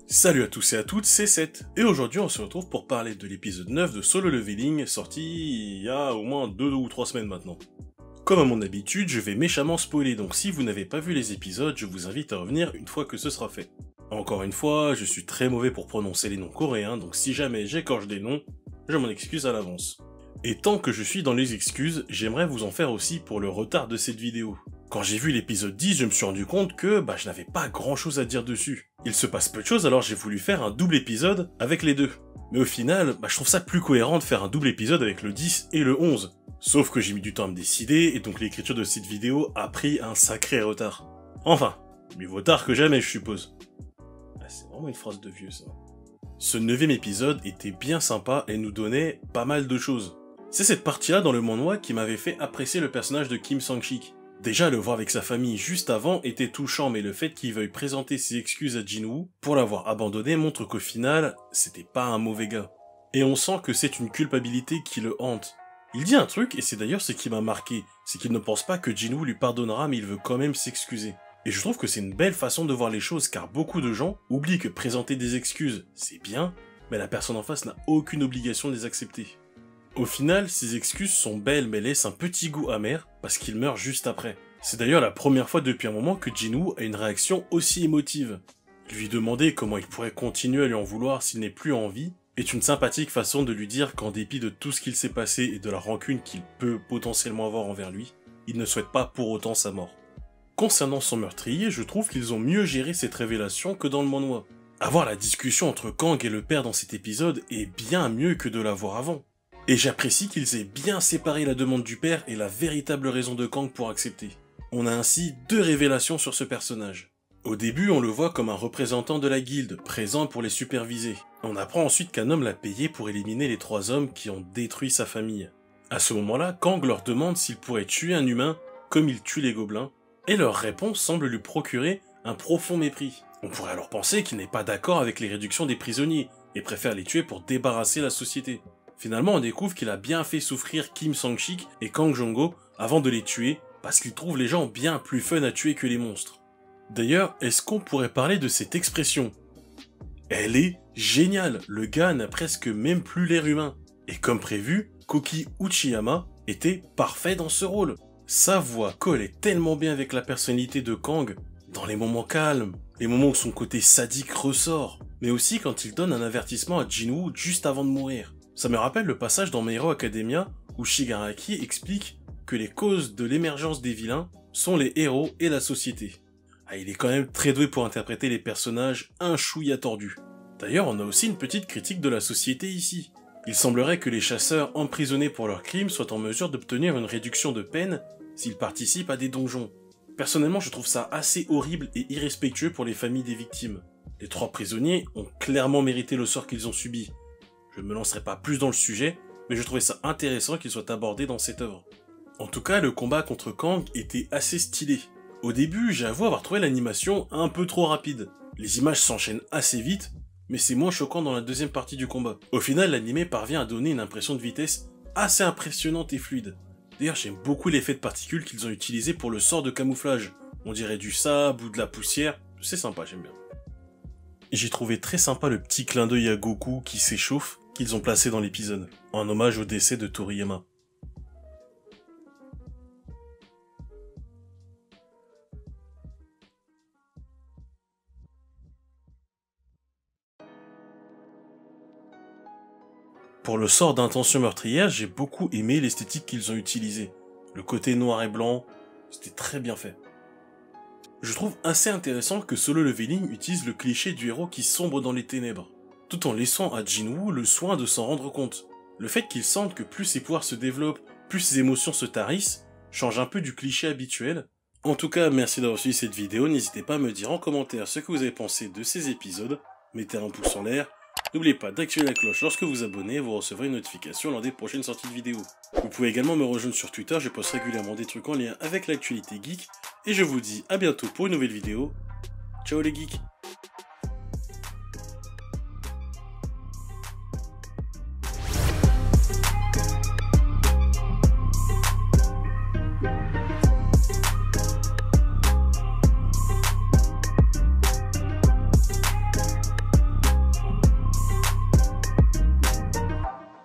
Salut à tous et à toutes, c'est Seth, et aujourd'hui on se retrouve pour parler de l'épisode 9 de Solo Leveling, sorti il y a au moins 2 ou 3 semaines maintenant. Comme à mon habitude, je vais méchamment spoiler, donc si vous n'avez pas vu les épisodes, je vous invite à revenir une fois que ce sera fait. Encore une fois, je suis très mauvais pour prononcer les noms coréens, donc si jamais j'écorche des noms, je m'en excuse à l'avance. Et tant que je suis dans les excuses, j'aimerais vous en faire aussi pour le retard de cette vidéo. Quand j'ai vu l'épisode 10, je me suis rendu compte que je n'avais pas grand chose à dire dessus. Il se passe peu de choses, alors j'ai voulu faire un double épisode avec les deux. Mais au final, je trouve ça plus cohérent de faire un double épisode avec le 10 et le 11. Sauf que j'ai mis du temps à me décider, et donc l'écriture de cette vidéo a pris un sacré retard. Enfin, mieux vaut tard que jamais, je suppose. C'est vraiment une phrase de vieux, ça. Ce 9ème épisode était bien sympa et nous donnait pas mal de choses. C'est cette partie-là dans le manhwa qui m'avait fait apprécier le personnage de Kim Sang-sik. Déjà, le voir avec sa famille juste avant était touchant, mais le fait qu'il veuille présenter ses excuses à Jinwoo pour l'avoir abandonné montre qu'au final, c'était pas un mauvais gars. Et on sent que c'est une culpabilité qui le hante. Il dit un truc, et c'est d'ailleurs ce qui m'a marqué, c'est qu'il ne pense pas que Jinwoo lui pardonnera, mais il veut quand même s'excuser. Et je trouve que c'est une belle façon de voir les choses, car beaucoup de gens oublient que présenter des excuses, c'est bien, mais la personne en face n'a aucune obligation de les accepter. Au final, ces excuses sont belles mais laissent un petit goût amer parce qu'il meurt juste après. C'est d'ailleurs la première fois depuis un moment que Jinwoo a une réaction aussi émotive. Lui demander comment il pourrait continuer à lui en vouloir s'il n'est plus en vie est une sympathique façon de lui dire qu'en dépit de tout ce qu'il s'est passé et de la rancune qu'il peut potentiellement avoir envers lui, il ne souhaite pas pour autant sa mort. Concernant son meurtrier, je trouve qu'ils ont mieux géré cette révélation que dans le manhwa. Avoir la discussion entre Kang et le père dans cet épisode est bien mieux que de l'avoir avant. Et j'apprécie qu'ils aient bien séparé la demande du père et la véritable raison de Kang pour accepter. On a ainsi deux révélations sur ce personnage. Au début, on le voit comme un représentant de la guilde, présent pour les superviser. On apprend ensuite qu'un homme l'a payé pour éliminer les 3 hommes qui ont détruit sa famille. À ce moment-là, Kang leur demande s'il pourrait tuer un humain comme il tue les gobelins, et leur réponse semble lui procurer un profond mépris. On pourrait alors penser qu'il n'est pas d'accord avec les réductions des prisonniers, et préfère les tuer pour débarrasser la société. Finalement, on découvre qu'il a bien fait souffrir Kim Sang-sik et Kang Jong-ho avant de les tuer, parce qu'il trouve les gens bien plus fun à tuer que les monstres. D'ailleurs, est-ce qu'on pourrait parler de cette expression? Elle est géniale, le gars n'a presque même plus l'air humain. Et comme prévu, Koki Uchiyama était parfait dans ce rôle. Sa voix collait tellement bien avec la personnalité de Kang, dans les moments calmes, les moments où son côté sadique ressort, mais aussi quand il donne un avertissement à Jinwoo juste avant de mourir. Ça me rappelle le passage dans My Hero Academia où Shigaraki explique que les causes de l'émergence des vilains sont les héros et la société. Il est quand même très doué pour interpréter les personnages un chouïa tordus. D'ailleurs, on a aussi une petite critique de la société ici. Il semblerait que les chasseurs emprisonnés pour leurs crimes soient en mesure d'obtenir une réduction de peine s'ils participent à des donjons. Personnellement, je trouve ça assez horrible et irrespectueux pour les familles des victimes. Les 3 prisonniers ont clairement mérité le sort qu'ils ont subi. Je ne me lancerai pas plus dans le sujet, mais je trouvais ça intéressant qu'il soit abordé dans cette œuvre. En tout cas, le combat contre Kang était assez stylé. Au début, j'avoue avoir trouvé l'animation un peu trop rapide. Les images s'enchaînent assez vite, mais c'est moins choquant dans la deuxième partie du combat. Au final, l'animé parvient à donner une impression de vitesse assez impressionnante et fluide. D'ailleurs, j'aime beaucoup l'effet de particules qu'ils ont utilisé pour le sort de camouflage. On dirait du sable ou de la poussière, c'est sympa, j'aime bien. J'ai trouvé très sympa le petit clin d'œil à Goku qui s'échauffe qu'ils ont placé dans l'épisode, en hommage au décès de Toriyama. Pour le sort d'intention meurtrière, j'ai beaucoup aimé l'esthétique qu'ils ont utilisée. Le côté noir et blanc, c'était très bien fait. Je trouve assez intéressant que Solo Leveling utilise le cliché du héros qui sombre dans les ténèbres, tout en laissant à Jinwoo le soin de s'en rendre compte. Le fait qu'il sente que plus ses pouvoirs se développent, plus ses émotions se tarissent, change un peu du cliché habituel. En tout cas, merci d'avoir suivi cette vidéo, n'hésitez pas à me dire en commentaire ce que vous avez pensé de ces épisodes, mettez un pouce en l'air, N'oubliez pas d'activer la cloche lorsque vous abonnez, vous recevrez une notification lors des prochaines sorties de vidéos. Vous pouvez également me rejoindre sur Twitter, je poste régulièrement des trucs en lien avec l'actualité geek, et je vous dis à bientôt pour une nouvelle vidéo. Ciao les geeks!